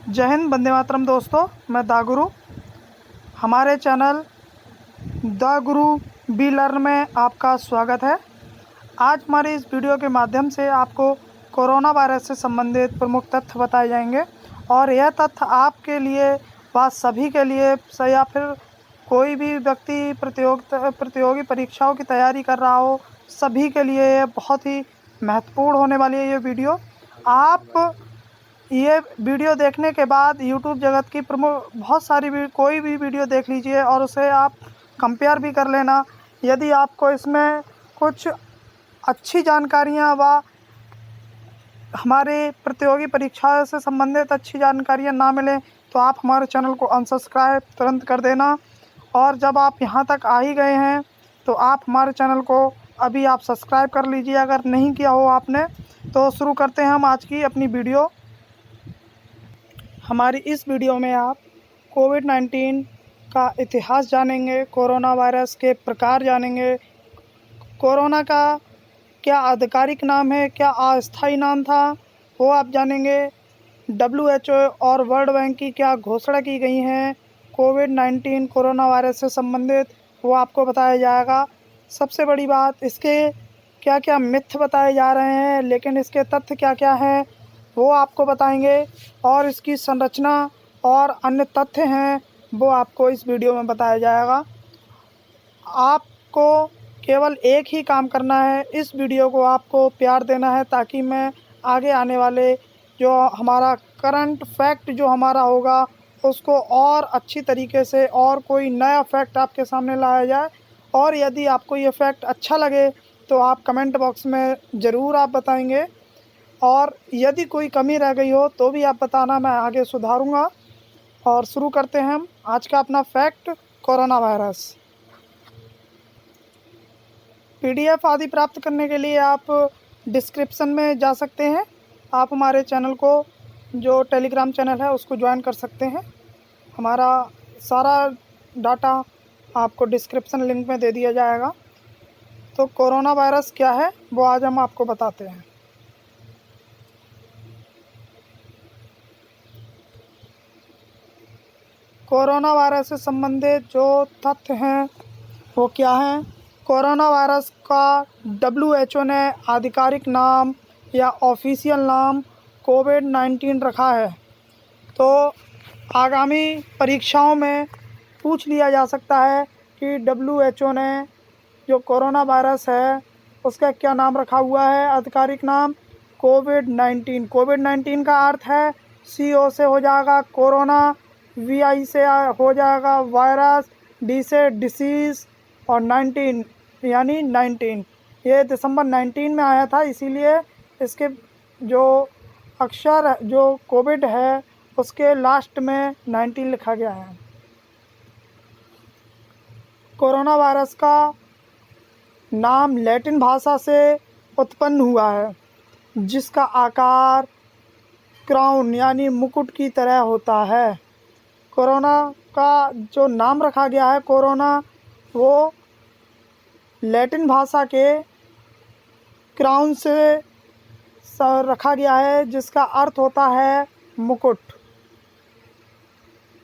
जय हिंद, वंदे मातरम। दोस्तों, मैं दा गुरु। हमारे channel the Guru be learn में आपका स्वागत है। आज हमारे इस वीडियो के माध्यम से आपको कोरोना वायरस से संबंधित प्रमुख तथ्य बताए जाएंगे और यह तथ्य आपके लिए व सभी के लिए या फिर कोई भी व्यक्ति प्रतियोगी परीक्षाओं की तैयारी कर रहा हो, सभी के लिए ये बहुत ही महत्वपूर्ण होने वाली है। ये वीडियो आप ये वीडियो देखने के बाद यूट्यूब जगत की प्रमुख बहुत सारी कोई भी वीडियो देख लीजिए और उसे आप कंपेयर भी कर लेना। यदि आपको इसमें कुछ अच्छी जानकारियाँ व हमारे प्रतियोगी परीक्षा से संबंधित अच्छी जानकारियाँ ना मिलें तो आप हमारे चैनल को अनसब्सक्राइब तुरंत कर देना। और जब आप यहाँ तक आ ही गए हैं तो आप हमारे चैनल को अभी आप सब्सक्राइब कर लीजिए अगर नहीं किया हो आपने। तो शुरू करते हैं हम आज की अपनी वीडियो। हमारी इस वीडियो में आप कोविड-19 का इतिहास जानेंगे, कोरोना वायरस के प्रकार जानेंगे, कोरोना का क्या आधिकारिक नाम है, क्या अस्थायी नाम था, वो आप जानेंगे। WHO और वर्ल्ड बैंक की क्या घोषणा की गई हैं कोविड-19 कोरोना वायरस से संबंधित, वो आपको बताया जाएगा। सबसे बड़ी बात, इसके क्या क्या मिथ बताए जा रहे हैं, लेकिन इसके तथ्य क्या क्या हैं वो आपको बताएंगे। और इसकी संरचना और अन्य तथ्य हैं वो आपको इस वीडियो में बताया जाएगा। आपको केवल एक ही काम करना है, इस वीडियो को आपको प्यार देना है ताकि मैं आगे आने वाले जो हमारा करंट फैक्ट जो हमारा होगा उसको और अच्छी तरीके से और कोई नया फैक्ट आपके सामने लाया जाए। और यदि आपको ये फैक्ट अच्छा लगे तो आप कमेंट बॉक्स में ज़रूर आप बताएंगे और यदि कोई कमी रह गई हो तो भी आप बताना, मैं आगे सुधारूँगा। और शुरू करते हैं हम आज का अपना फैक्ट, कोरोना वायरस। PDF आदि प्राप्त करने के लिए आप डिस्क्रिप्शन में जा सकते हैं। आप हमारे चैनल को जो टेलीग्राम चैनल है उसको ज्वाइन कर सकते हैं। हमारा सारा डाटा आपको डिस्क्रिप्शन लिंक में दे दिया जाएगा। तो कोरोना वायरस क्या है वो आज हम आपको बताते हैं। कोरोना वायरस से संबंधित जो तथ्य हैं वो क्या हैं। कोरोना वायरस का WHO ने आधिकारिक नाम या ऑफिशियल नाम कोविड-19 रखा है। तो आगामी परीक्षाओं में पूछ लिया जा सकता है कि WHO ने जो कोरोना वायरस है उसका क्या नाम रखा हुआ है। आधिकारिक नाम कोविड-19। कोविड-19 का अर्थ है CO से हो जाएगा कोरोना, VI से हो जाएगा वायरस, D से डिसीज़ और 19 यानी 19। ये दिसंबर 19 में आया था, इसीलिए इसके जो अक्षर जो कोविड है उसके लास्ट में 19 लिखा गया है। कोरोना वायरस का नाम लैटिन भाषा से उत्पन्न हुआ है जिसका आकार क्राउन यानी मुकुट की तरह होता है। कोरोना का जो नाम रखा गया है कोरोना, वो लैटिन भाषा के क्राउन से रखा गया है जिसका अर्थ होता है मुकुट।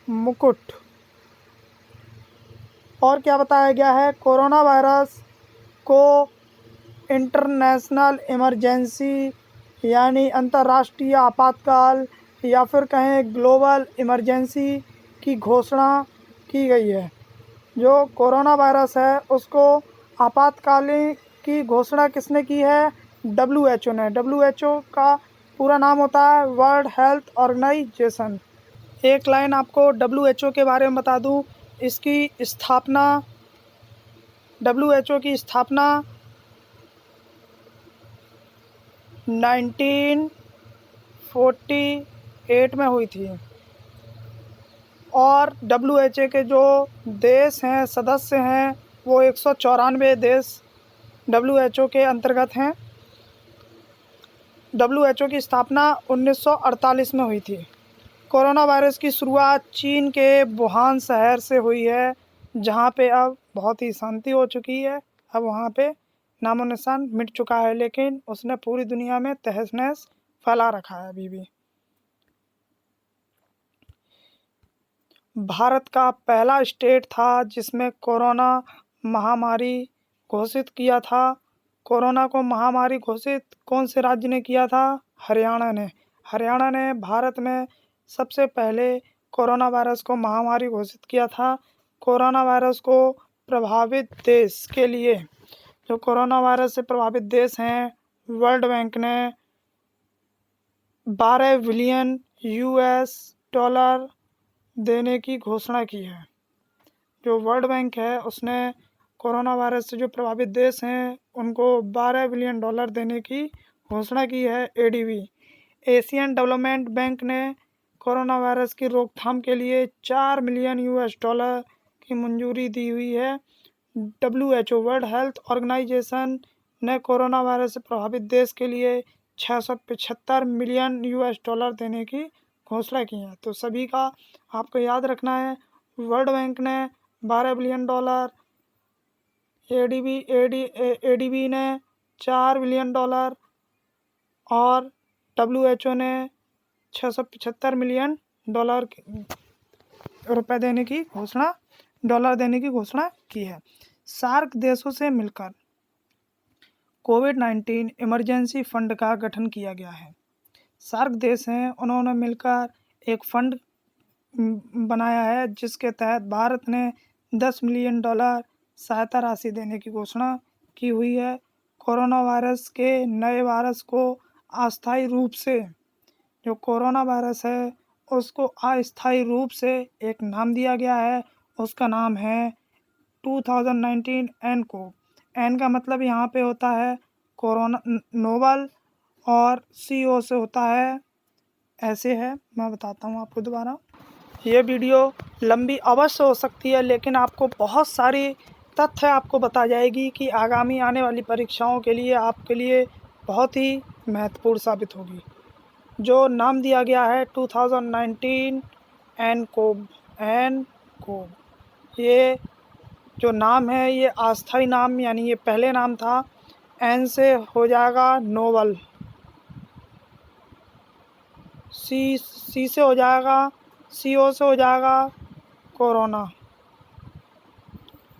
मुकुट। और क्या बताया गया है, कोरोना वायरस को इंटरनेशनल इमरजेंसी यानी अंतर्राष्ट्रीय आपातकाल या फिर कहें ग्लोबल इमरजेंसी की घोषणा की गई है। जो कोरोना वायरस है उसको आपातकालीन की घोषणा किसने की है? WHO ने। WHO का पूरा नाम होता है वर्ल्ड हेल्थ ऑर्गेनाइजेशन। एक लाइन आपको WHO के बारे में बता दूं, इसकी स्थापना WHO की स्थापना 1948 में हुई थी और WHO के जो देश हैं, सदस्य हैं, वो 194 देश WHO के अंतर्गत हैं। WHO की स्थापना 1948 में हुई थी। कोरोना वायरस की शुरुआत चीन के वुहान शहर से हुई है, जहाँ पे अब बहुत ही शांति हो चुकी है। अब वहाँ पे नामो निशान मिट चुका है, लेकिन उसने पूरी दुनिया में तहस नहस फैला रखा है अभी भी। भारत का पहला स्टेट था जिसमें कोरोना महामारी घोषित किया था। कोरोना को महामारी घोषित कौन से राज्य ने किया था? हरियाणा ने। हरियाणा ने भारत में सबसे पहले कोरोना वायरस को महामारी घोषित किया था। कोरोना वायरस को प्रभावित देश के लिए, जो कोरोना वायरस से प्रभावित देश हैं, वर्ल्ड बैंक ने 12 बिलियन यूएस डॉलर देने की घोषणा की है। जो वर्ल्ड बैंक है उसने कोरोना वायरस से जो प्रभावित देश हैं उनको 12 बिलियन डॉलर देने की घोषणा की है। एडीबी, एशियन डेवलपमेंट बैंक ने कोरोना वायरस की रोकथाम के लिए 4 मिलियन यूएस डॉलर की मंजूरी दी हुई है। WHO, वर्ल्ड हेल्थ ऑर्गेनाइजेशन ने कोरोना वायरस से प्रभावित देश के लिए 675 मिलियन यूएस डॉलर देने की घोषणा की है। तो सभी का आपको याद रखना है, वर्ल्ड बैंक ने 12 बिलियन डॉलर, एडीबी ने 4 बिलियन डॉलर और WHO ने 675 मिलियन डॉलर रुपए देने की घोषणा, डॉलर देने की घोषणा की है। सार्क देशों से मिलकर कोविड-19 इमरजेंसी फंड का गठन किया गया है। सार्क देश हैं, उन्होंने मिलकर एक फंड बनाया है जिसके तहत भारत ने 10 मिलियन डॉलर सहायता राशि देने की घोषणा की हुई है। कोरोना वायरस के नए वायरस को अस्थायी रूप से, जो कोरोना वायरस है उसको अस्थायी रूप से एक नाम दिया गया है, उसका नाम है 2019 एनकोव। एन का मतलब यहाँ पे होता है कोरोना नोवल और CO से होता है, ऐसे है, मैं बताता हूँ आपको दोबारा। ये वीडियो लंबी अवश्य हो सकती है लेकिन आपको बहुत सारी तथ्य आपको बता जाएगी कि आगामी आने वाली परीक्षाओं के लिए आपके लिए बहुत ही महत्वपूर्ण साबित होगी। जो नाम दिया गया है 2019 एनकोव, ये जो नाम है ये अस्थायी नाम, यानी ये पहले नाम था। एन से हो जाएगा नोवल, सी से हो जाएगा, CO से हो जाएगा कोरोना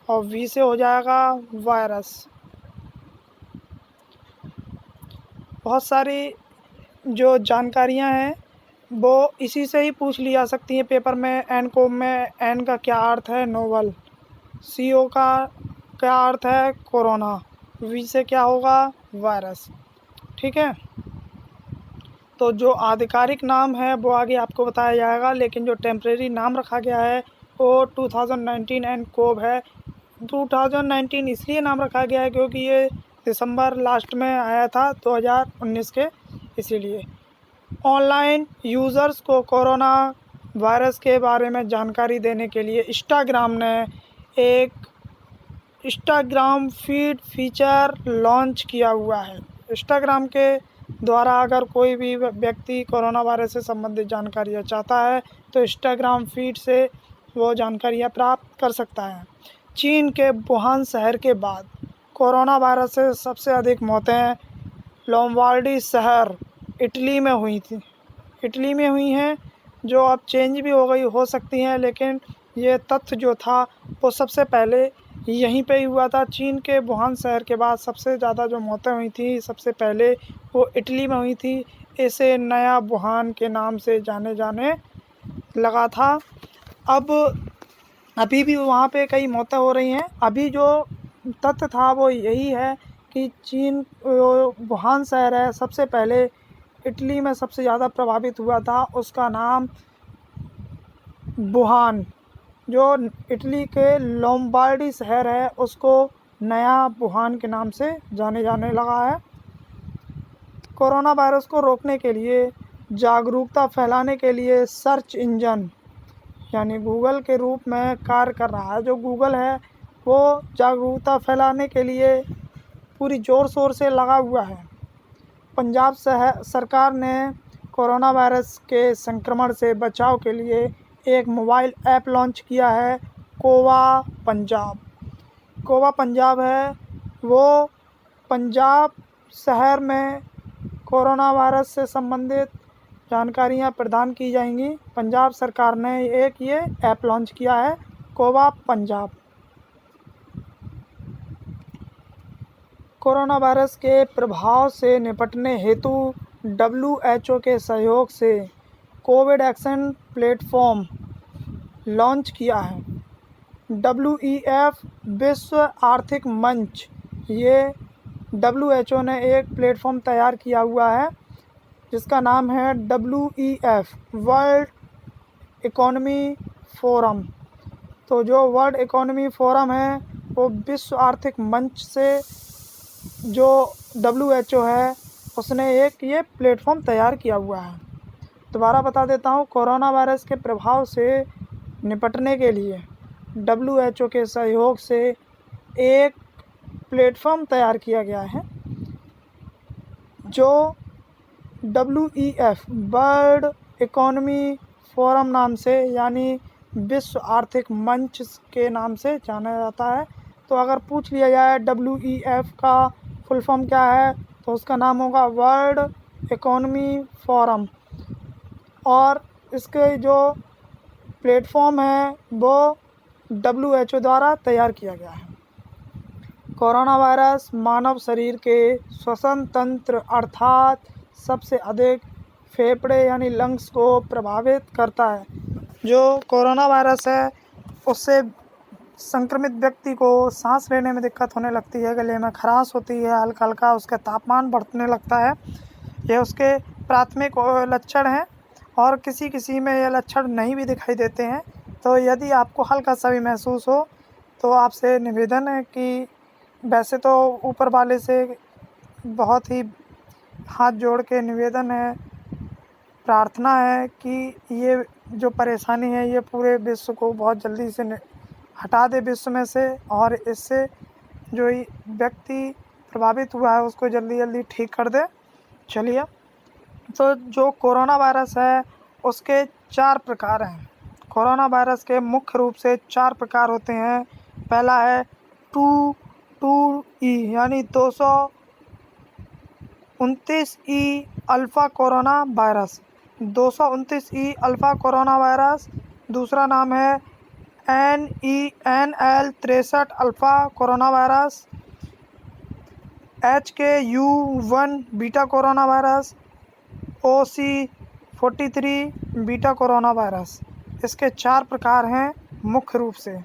और V से हो जाएगा वायरस। बहुत सारी जो जानकारियां हैं वो इसी से ही पूछ ली जा सकती हैं पेपर में। एनकोव में एन का क्या अर्थ है? नोवल। CO का क्या अर्थ है? कोरोना। V से क्या होगा? वायरस। ठीक है, तो जो आधिकारिक नाम है वो आगे आपको बताया जाएगा, लेकिन जो टेम्परेरी नाम रखा गया है वो 2019 एनकोव है। 2019 इसलिए नाम रखा गया है क्योंकि ये दिसंबर लास्ट में आया था 2019 के, इसीलिए। ऑनलाइन यूज़र्स को कोरोना वायरस के बारे में जानकारी देने के लिए इंस्टाग्राम ने एक इंस्टाग्राम फीड फीचर लॉन्च किया हुआ है। इंस्टाग्राम के द्वारा अगर कोई भी व्यक्ति कोरोना वायरस से संबंधित जानकारियाँ चाहता है तो इंस्टाग्राम फीड से वो जानकारियाँ प्राप्त कर सकता है। चीन के वुहान शहर के बाद कोरोना वायरस से सबसे अधिक मौतें लोम्बार्डी शहर इटली में हुई हैं, जो अब चेंज भी हो सकती हैं, लेकिन ये तथ्य जो था वो सबसे पहले यहीं पे ही हुआ था। चीन के वुहान शहर के बाद सबसे ज़्यादा जो मौतें हुई थी सबसे पहले वो इटली में हुई थी। इसे नया वुहान के नाम से जाने लगा था। अभी भी वहाँ पे कई मौतें हो रही हैं। अभी जो तथ्य था वो यही है कि चीन वुहान शहर है, सबसे पहले इटली में सबसे ज़्यादा प्रभावित हुआ था। उसका नाम वुहान, जो इटली के लोम्बार्डी शहर है, उसको नया वुहान के नाम से जाने लगा है। कोरोना वायरस को रोकने के लिए, जागरूकता फैलाने के लिए सर्च इंजन यानी गूगल के रूप में कार्य कर रहा है। जो गूगल है वो जागरूकता फैलाने के लिए पूरी ज़ोर शोर से लगा हुआ है। पंजाब सरकार ने कोरोना वायरस के संक्रमण से बचाव के लिए एक मोबाइल ऐप लॉन्च किया है, कोवा पंजाब है वो पंजाब शहर में कोरोना वायरस से संबंधित जानकारियाँ प्रदान की जाएंगी। पंजाब सरकार ने एक ये ऐप लॉन्च किया है, कोवा पंजाब। कोरोना वायरस के प्रभाव से निपटने हेतु WHO के सहयोग से कोविड एक्शन प्लेटफॉर्म लॉन्च किया है। WEF विश्व आर्थिक मंच, ये WHO ने एक प्लेटफॉर्म तैयार किया हुआ है जिसका नाम है WEF वर्ल्ड इकोनॉमी फोरम। तो जो वर्ल्ड इकोनॉमी फोरम है वो विश्व आर्थिक मंच से जो WHO है उसने एक ये प्लेटफॉर्म तैयार किया हुआ है। दोबारा बता देता हूँ, कोरोना वायरस के प्रभाव से निपटने के लिए WHO के सहयोग से एक प्लेटफॉर्म तैयार किया गया है जो WEF वर्ल्ड इकोनॉमी फोरम नाम से, यानी विश्व आर्थिक मंच के नाम से जाना जाता है। तो अगर पूछ लिया जाए WEF का फुल फॉर्म क्या है तो उसका नाम होगा वर्ल्ड इकोनॉमी फोरम, और इसके जो प्लेटफॉर्म है वो WHO द्वारा तैयार किया गया है। कोरोना वायरस मानव शरीर के श्वसन तंत्र अर्थात सबसे अधिक फेफड़े यानी लंग्स को प्रभावित करता है। जो कोरोना वायरस है उससे संक्रमित व्यक्ति को सांस लेने में दिक्कत होने लगती है, गले में खराश होती है, हल्का हल्का उसका तापमान बढ़ने लगता है। ये उसके प्राथमिक लक्षण हैं और किसी किसी में ये लक्षण नहीं भी दिखाई देते हैं। तो यदि आपको हल्का सा भी महसूस हो तो आपसे निवेदन है कि वैसे तो ऊपर वाले से बहुत ही हाथ जोड़ के निवेदन है, प्रार्थना है कि ये जो परेशानी है ये पूरे विश्व को बहुत जल्दी से हटा दे विश्व में से, और इससे जो व्यक्ति प्रभावित हुआ है उसको जल्दी जल्दी ठीक कर दे। चलिए, तो जो कोरोना वायरस है उसके 4 प्रकार हैं। कोरोना वायरस के मुख्य रूप से 4 प्रकार होते हैं। पहला है 229E यानी 229E alpha corona virus, 229E alpha corona virus. दूसरा नाम है NENL63 alpha corona virus, HKU1 beta corona virus, OC43 beta corona virus. इसके 4 प्रकार हैं मुख्य रूप से।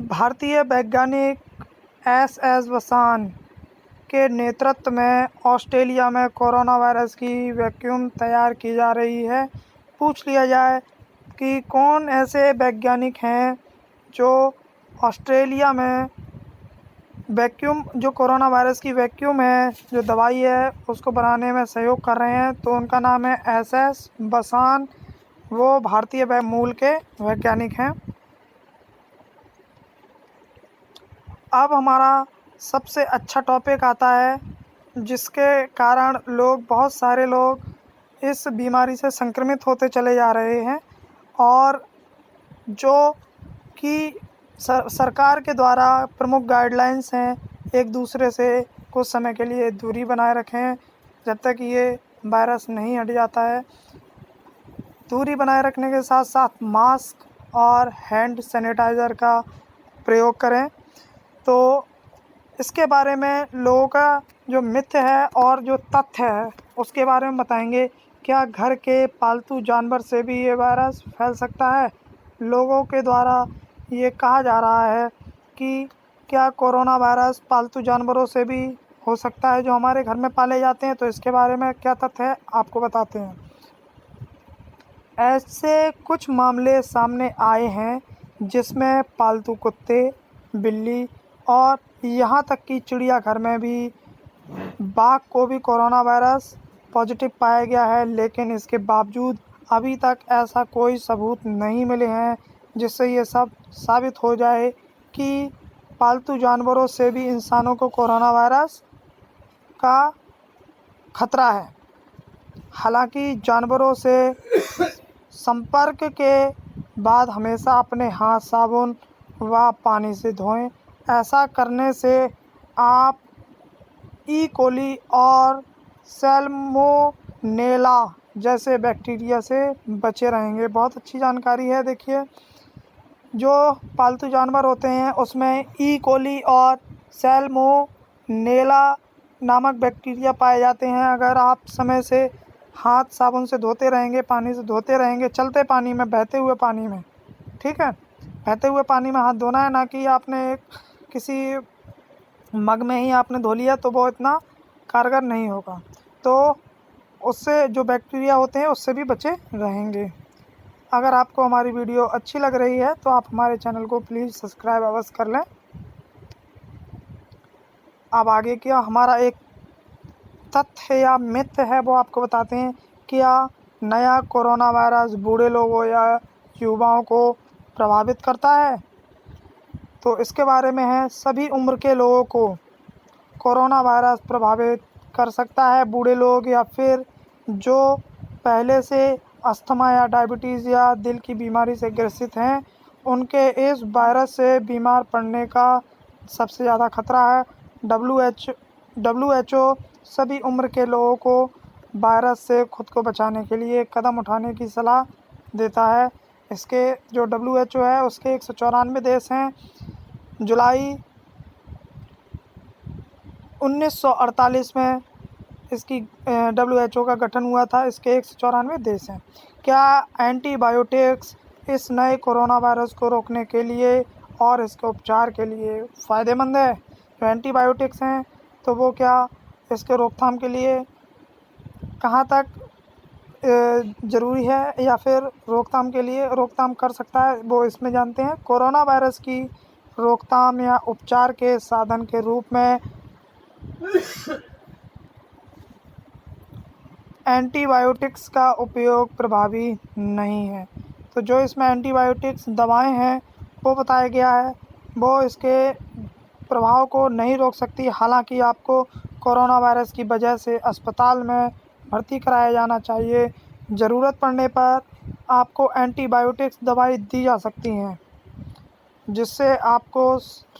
भारतीय वैज्ञानिक SS वसान के नेतृत्व में ऑस्ट्रेलिया में कोरोना वायरस की वैक्यूम तैयार की जा रही है। पूछ लिया जाए कि कौन ऐसे वैज्ञानिक हैं जो ऑस्ट्रेलिया में वैक्यूम, जो कोरोना वायरस की वैक्यूम है, जो दवाई है उसको बनाने में सहयोग कर रहे हैं, तो उनका नाम है SS वसान। वो भारतीय मूल के वैज्ञानिक हैं। अब हमारा सबसे अच्छा टॉपिक आता है जिसके कारण बहुत सारे लोग इस बीमारी से संक्रमित होते चले जा रहे हैं, और जो कि सरकार के द्वारा प्रमुख गाइडलाइंस हैं, एक दूसरे से कुछ समय के लिए दूरी बनाए रखें जब तक ये वायरस नहीं हट जाता है। दूरी बनाए रखने के साथ साथ मास्क और हैंड सैनिटाइज़र का प्रयोग करें। तो इसके बारे में लोगों का जो मिथ है और जो तथ्य है उसके बारे में बताएंगे। क्या घर के पालतू जानवर से भी ये वायरस फैल सकता है? लोगों के द्वारा ये कहा जा रहा है कि क्या कोरोना वायरस पालतू जानवरों से भी हो सकता है जो हमारे घर में पाले जाते हैं। तो इसके बारे में क्या तथ्य है आपको बताते हैं। ऐसे कुछ मामले सामने आए हैं जिसमें पालतू कुत्ते, बिल्ली और यहाँ तक कि चिड़ियाघर में भी बाघ को भी कोरोना वायरस पॉजिटिव पाया गया है, लेकिन इसके बावजूद अभी तक ऐसा कोई सबूत नहीं मिले हैं जिससे ये सब साबित हो जाए कि पालतू जानवरों से भी इंसानों को कोरोना वायरस का खतरा है। हालांकि जानवरों से संपर्क के बाद हमेशा अपने हाथ साबुन व पानी से धोएं। ऐसा करने से आप ई कोली और सैल्मोनेला जैसे बैक्टीरिया से बचे रहेंगे। बहुत अच्छी जानकारी है। देखिए, जो पालतू जानवर होते हैं उसमें ई कोली और सैल्मोनेला नामक बैक्टीरिया पाए जाते हैं। अगर आप समय से हाथ साबुन से धोते रहेंगे, पानी से धोते रहेंगे, चलते पानी में, बहते हुए पानी में, ठीक है, बहते हुए पानी में हाथ धोना है, ना कि आपने किसी मग में ही आपने धो लिया, तो वो इतना कारगर नहीं होगा। तो उससे जो बैक्टीरिया होते हैं उससे भी बचे रहेंगे। अगर आपको हमारी वीडियो अच्छी लग रही है तो आप हमारे चैनल को प्लीज़ सब्सक्राइब अवश्य कर लें। अब आगे क्या हमारा एक तथ्य या मिथ है वो आपको बताते हैं। क्या नया कोरोना वायरस बूढ़े लोगों या युवाओं को प्रभावित करता है? तो इसके बारे में है, सभी उम्र के लोगों को कोरोना वायरस प्रभावित कर सकता है। बूढ़े लोग या फिर जो पहले से अस्थमा या डायबिटीज़ या दिल की बीमारी से ग्रसित हैं, उनके इस वायरस से बीमार पड़ने का सबसे ज़्यादा खतरा है। WHO सभी उम्र के लोगों को वायरस से खुद को बचाने के लिए कदम उठाने की सलाह देता है। इसके जो WHO है उसके 194 देश हैं। जुलाई 1948 में इसकी WHO का गठन हुआ था। इसके 194 देश हैं। क्या एंटीबायोटिक्स इस नए कोरोना वायरस को रोकने के लिए और इसके उपचार के लिए फ़ायदेमंद है? जो एंटीबायोटिक्स हैं तो वो क्या इसके रोकथाम के लिए कहाँ तक ज़रूरी है या फिर रोकथाम के लिए रोकथाम कर सकता है, वो इसमें जानते हैं। कोरोना वायरस की रोकथाम या उपचार के साधन के रूप में एंटीबायोटिक्स का उपयोग प्रभावी नहीं है। तो जो इसमें एंटीबायोटिक्स दवाएं हैं वो बताया गया है, वो इसके प्रभाव को नहीं रोक सकती। हालांकि आपको कोरोना वायरस की वजह से अस्पताल में भर्ती कराया जाना चाहिए। ज़रूरत पड़ने पर आपको एंटीबायोटिक्स दवाई दी जा सकती हैं, जिससे आपको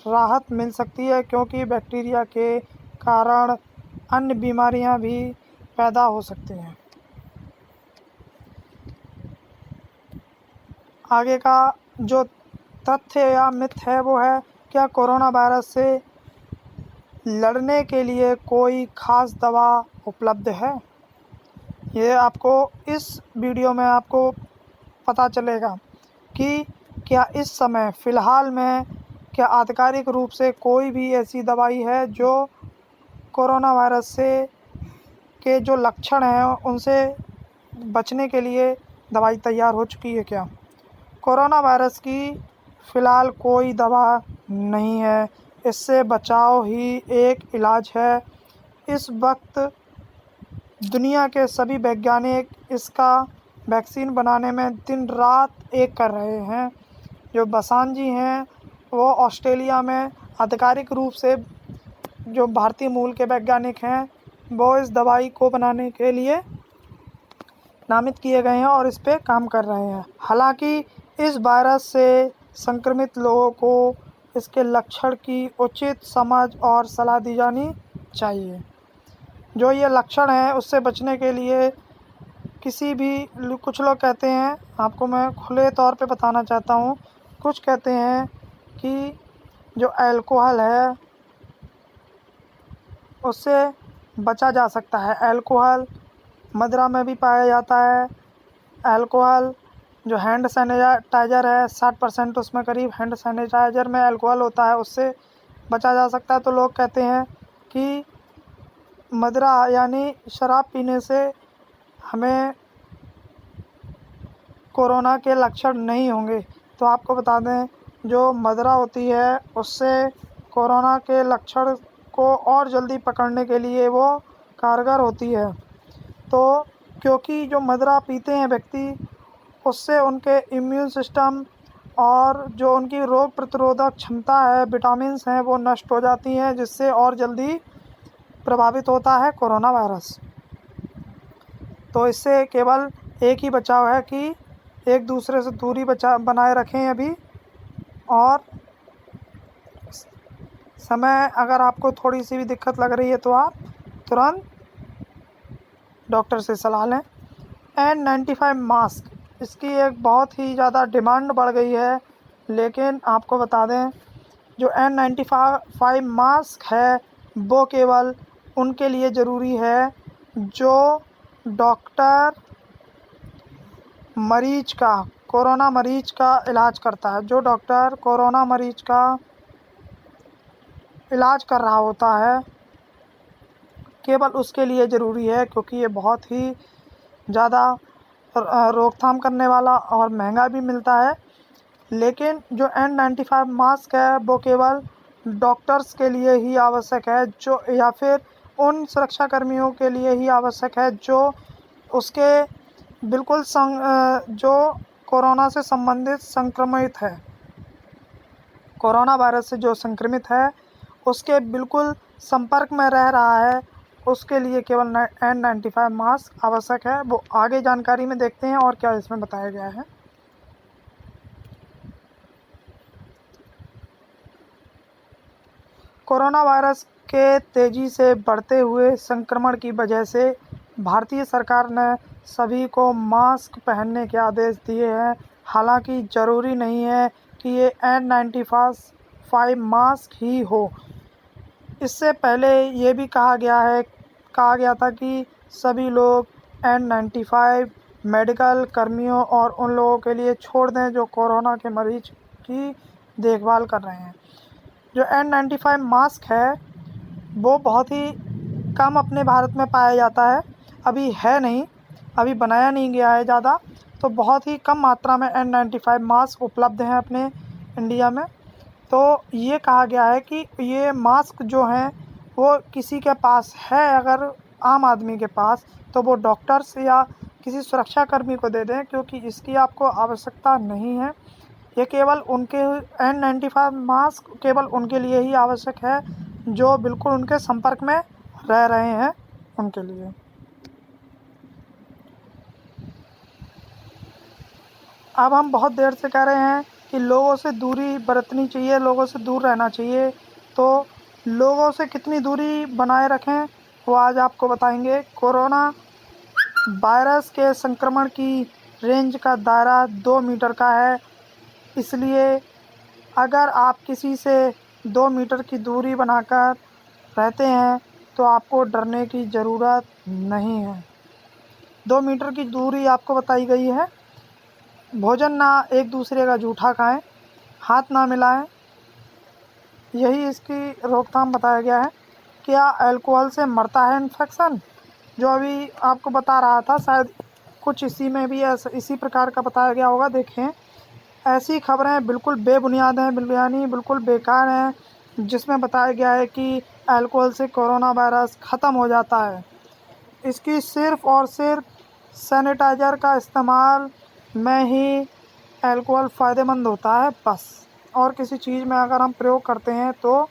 राहत मिल सकती है, क्योंकि बैक्टीरिया के कारण अन्य बीमारियां भी पैदा हो सकती हैं। आगे का जो तथ्य या मिथ है वो है, क्या कोरोना वायरस से लड़ने के लिए कोई ख़ास दवा उपलब्ध है? ये आपको इस वीडियो में आपको पता चलेगा कि क्या इस समय फ़िलहाल में क्या आधिकारिक रूप से कोई भी ऐसी दवाई है जो कोरोना वायरस से के जो लक्षण हैं उनसे बचने के लिए दवाई तैयार हो चुकी है क्या? कोरोना वायरस की फ़िलहाल कोई दवा नहीं है। इससे बचाव ही एक इलाज है। इस वक्त दुनिया के सभी वैज्ञानिक इसका वैक्सीन बनाने में दिन रात एक कर रहे हैं। जो बसान जी हैं वो ऑस्ट्रेलिया में आधिकारिक रूप से जो भारतीय मूल के वैज्ञानिक हैं वो इस दवाई को बनाने के लिए नामित किए गए हैं और इस पे काम कर रहे हैं। हालांकि इस वायरस से संक्रमित लोगों को इसके लक्षण की उचित समझ और सलाह दी जानी चाहिए। जो ये लक्षण हैं उससे बचने के लिए कुछ लोग कहते हैं, आपको मैं खुले तौर पे बताना चाहता हूँ, कुछ कहते हैं कि जो अल्कोहल है उससे बचा जा सकता है। अल्कोहल मदिरा में भी पाया जाता है। अल्कोहल जो हैंड सैनिटाइज़र है 60% उसमें करीब हैंड सैनिटाइज़र में अल्कोहल होता है, उससे बचा जा सकता है। तो लोग कहते हैं कि मदिरा यानी शराब पीने से हमें कोरोना के लक्षण नहीं होंगे। तो आपको बता दें, जो मदिरा होती है उससे कोरोना के लक्षण को और जल्दी पकड़ने के लिए वो कारगर होती है। तो क्योंकि जो मदिरा पीते हैं व्यक्ति, उससे उनके इम्यून सिस्टम और जो उनकी रोग प्रतिरोधक क्षमता है, विटामिन्स हैं, वो नष्ट हो जाती हैं, जिससे और जल्दी प्रभावित होता है कोरोना वायरस। तो इससे केवल एक ही बचाव है कि एक दूसरे से दूरी बनाए रखें अभी, और समय अगर आपको थोड़ी सी भी दिक्कत लग रही है तो आप तुरंत डॉक्टर से सलाह लें। N95 मास्क, इसकी एक बहुत ही ज़्यादा डिमांड बढ़ गई है, लेकिन आपको बता दें जो N95 मास्क है वो केवल उनके लिए ज़रूरी है जो डॉक्टर मरीज का, कोरोना मरीज का इलाज करता है। जो डॉक्टर कोरोना मरीज का इलाज कर रहा होता है केवल उसके लिए ज़रूरी है, क्योंकि ये बहुत ही ज़्यादा रोकथाम करने वाला और महंगा भी मिलता है। लेकिन जो N95 मास्क है वो केवल डॉक्टर्स के लिए ही आवश्यक है, जो या फिर उन सुरक्षा कर्मियों के लिए ही आवश्यक है जो उसके बिल्कुल जो कोरोना से संबंधित संक्रमित है, कोरोना वायरस से जो संक्रमित है उसके बिल्कुल संपर्क में रह रहा है, उसके लिए केवल N95 मास्क आवश्यक है। वो आगे जानकारी में देखते हैं और क्या इसमें बताया गया है। कोरोना वायरस के तेज़ी से बढ़ते हुए संक्रमण की वजह से भारतीय सरकार ने सभी को मास्क पहनने के आदेश दिए हैं। हालांकि ज़रूरी नहीं है कि ये N95 मास्क ही हो। इससे पहले ये भी कहा गया था कि सभी लोग N95 मेडिकल कर्मियों और उन लोगों के लिए छोड़ दें जो कोरोना के मरीज की देखभाल कर रहे हैं। जो N95 मास्क है वो बहुत ही कम अपने भारत में पाया जाता है, अभी है नहीं, अभी बनाया नहीं गया है ज़्यादा, तो बहुत ही कम मात्रा में N95 मास्क उपलब्ध हैं अपने इंडिया में। तो ये कहा गया है कि ये मास्क जो हैं वो किसी के पास है, अगर आम आदमी के पास, तो वो डॉक्टर्स या किसी सुरक्षाकर्मी को दे दें, क्योंकि इसकी आपको आवश्यकता नहीं है। ये केवल उनके N95 मास्क केवल उनके लिए ही आवश्यक है जो बिल्कुल उनके संपर्क में रह रहे हैं, उनके लिए। अब हम बहुत देर से कह रहे हैं कि लोगों से दूरी बरतनी चाहिए, लोगों से दूर रहना चाहिए, तो लोगों से कितनी दूरी बनाए रखें वो आज आपको बताएंगे। कोरोना वायरस के संक्रमण की रेंज का दायरा 2 मीटर का है, इसलिए अगर आप किसी से 2 मीटर की दूरी बनाकर रहते हैं तो आपको डरने की ज़रूरत नहीं है। 2 मीटर की दूरी आपको बताई गई है। भोजन ना एक दूसरे का जूठा खाएं, हाथ ना मिलाएं, यही इसकी रोकथाम बताया गया है। क्या अल्कोहल से मरता है इन्फेक्शन, जो अभी आपको बता रहा था, शायद कुछ इसी में भी इसी प्रकार का बताया गया होगा। देखें, ऐसी खबरें बिल्कुल बेबुनियाद हैं, यानी बिल्कुल बेकार हैं, जिसमें बताया गया है कि अल्कोहल से कोरोना वायरस ख़त्म हो जाता है। इसकी सिर्फ़ और सिर्फ सैनिटाइज़र का इस्तेमाल में ही अल्कोहल फ़ायदेमंद होता है बस, और किसी चीज़ में अगर हम प्रयोग करते हैं तो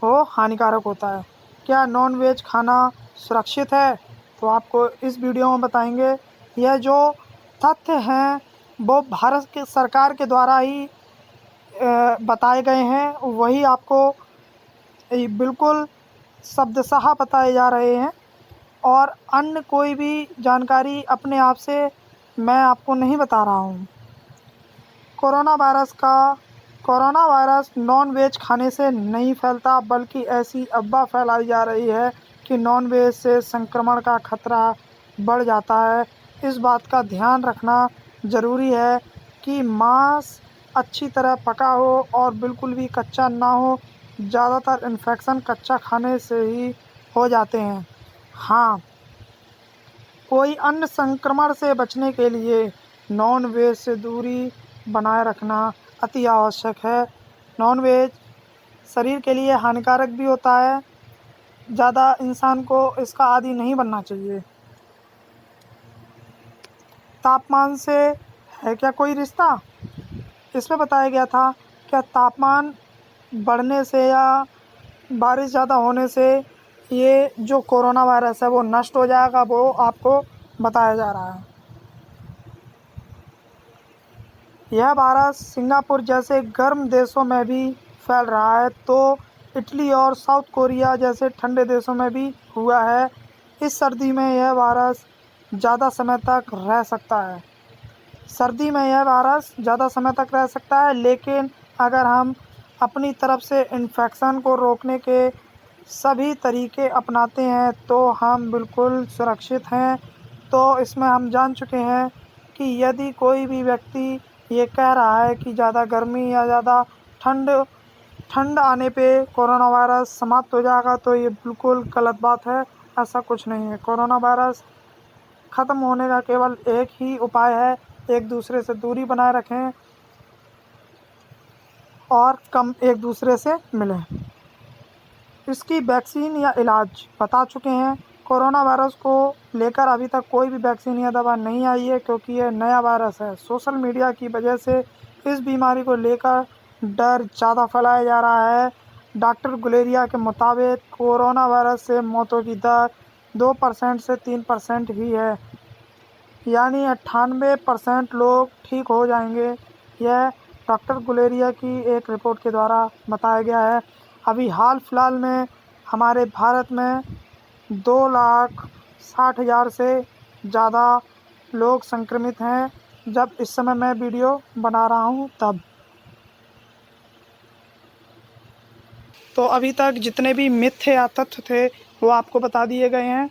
वो हानिकारक होता है। क्या नॉन वेज खाना सुरक्षित है, तो आपको इस वीडियो में बताएंगे। यह जो तथ्य हैं वो भारत के सरकार के द्वारा ही बताए गए हैं, वही आपको बिल्कुल शब्दशः बताए जा रहे हैं, और अन्य कोई भी जानकारी अपने आप से मैं आपको नहीं बता रहा हूँ। कोरोना वायरस नॉन वेज खाने से नहीं फैलता, बल्कि ऐसी अफवाह फैलाई जा रही है कि नॉन वेज से संक्रमण का खतरा बढ़ जाता है। इस बात का ध्यान रखना ज़रूरी है कि मांस अच्छी तरह पका हो और बिल्कुल भी कच्चा ना हो। ज़्यादातर इन्फेक्शन कच्चा खाने से ही हो जाते हैं। हाँ, कोई अन्य संक्रमण से बचने के लिए नॉन वेज से दूरी बनाए रखना अति आवश्यक है। नॉन वेज शरीर के लिए हानिकारक भी होता है, ज़्यादा इंसान को इसका आदी नहीं बनना चाहिए। तापमान से है क्या कोई रिश्ता, इसमें बताया गया था। क्या तापमान बढ़ने से या बारिश ज़्यादा होने से ये जो कोरोना वायरस है वो नष्ट हो जाएगा, वो आपको बताया जा रहा है। यह वायरस सिंगापुर जैसे गर्म देशों में भी फैल रहा है, तो इटली और साउथ कोरिया जैसे ठंडे देशों में भी हुआ है। इस सर्दी में यह वायरस ज़्यादा समय तक रह सकता है। सर्दी में यह वायरस ज़्यादा समय तक रह सकता है, लेकिन अगर हम अपनी तरफ से इन्फेक्शन को रोकने के सभी तरीके अपनाते हैं तो हम बिल्कुल सुरक्षित हैं। तो इसमें हम जान चुके हैं कि यदि कोई भी व्यक्ति ये कह रहा है कि ज़्यादा गर्मी या ज़्यादा ठंड आने पे कोरोना वायरस समाप्त हो जाएगा, तो ये बिल्कुल गलत बात है। ऐसा कुछ नहीं है। कोरोना वायरस ख़त्म होने का केवल एक ही उपाय है, एक दूसरे से दूरी बनाए रखें और कम एक दूसरे से मिलें। इसकी वैक्सीन या इलाज बता चुके हैं। कोरोना वायरस को लेकर अभी तक कोई भी वैक्सीन या दवा नहीं आई है, क्योंकि ये नया वायरस है। सोशल मीडिया की वजह से इस बीमारी को लेकर डर ज़्यादा फैलाया जा रहा है। डॉक्टर गुलेरिया के मुताबिक कोरोना वायरस से मौतों की दर 2% से 3% ही है, यानी 98% लोग ठीक हो जाएंगे। यह डॉक्टर गुलेरिया की एक रिपोर्ट के द्वारा बताया गया है। अभी हाल फिलहाल में हमारे भारत में 2,60,000 से ज़्यादा लोग संक्रमित हैं, जब इस समय मैं वीडियो बना रहा हूँ तब। तो अभी तक जितने भी मिथ या तथ्य थे वो आपको बता दिए गए हैं।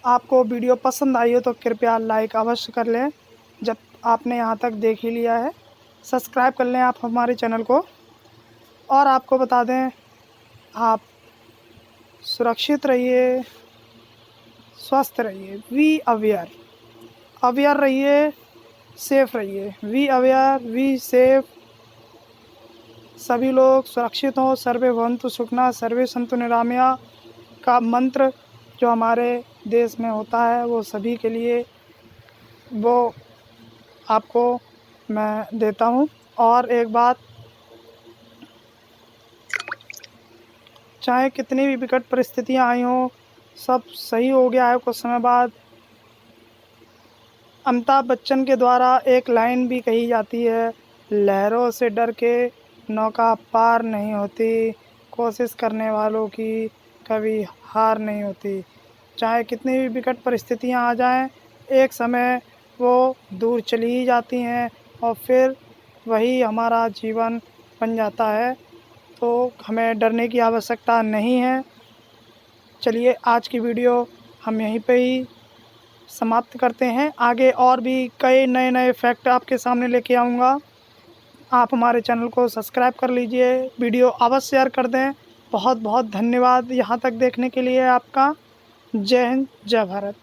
आपको वीडियो पसंद आई हो तो कृपया लाइक अवश्य कर लें। जब आपने यहाँ तक देख ही लिया है, सब्सक्राइब कर लें आप हमारे चैनल को। और आपको बता दें, आप सुरक्षित रहिए, स्वस्थ रहिए, वी अवेयर रहिए, सेफ रहिए। Be aware, be safe. सभी लोग सुरक्षित हों। सर्वे भवन्तु सुखिनः, सर्वे सन्तु निरामया का मंत्र जो हमारे देश में होता है, वो सभी के लिए वो आपको मैं देता हूँ। और एक बात, चाहे कितनी भी विकट परिस्थितियाँ आई हों, सब सही हो गया है कुछ समय बाद। अमिताभ बच्चन के द्वारा एक लाइन भी कही जाती है, लहरों से डर के नौका पार नहीं होती, कोशिश करने वालों की कभी हार नहीं होती। चाहे कितनी भी विकट परिस्थितियाँ आ जाएं, एक समय वो दूर चली ही जाती हैं और फिर वही हमारा जीवन बन जाता है। तो हमें डरने की आवश्यकता नहीं है। चलिए, आज की वीडियो हम यहीं पे ही समाप्त करते हैं। आगे और भी कई नए नए फैक्ट आपके सामने लेके आऊँगा। आप हमारे चैनल को सब्सक्राइब कर लीजिए, वीडियो अवश्य शेयर कर दें। बहुत बहुत धन्यवाद यहाँ तक देखने के लिए आपका। जय हिंद, जय भारत।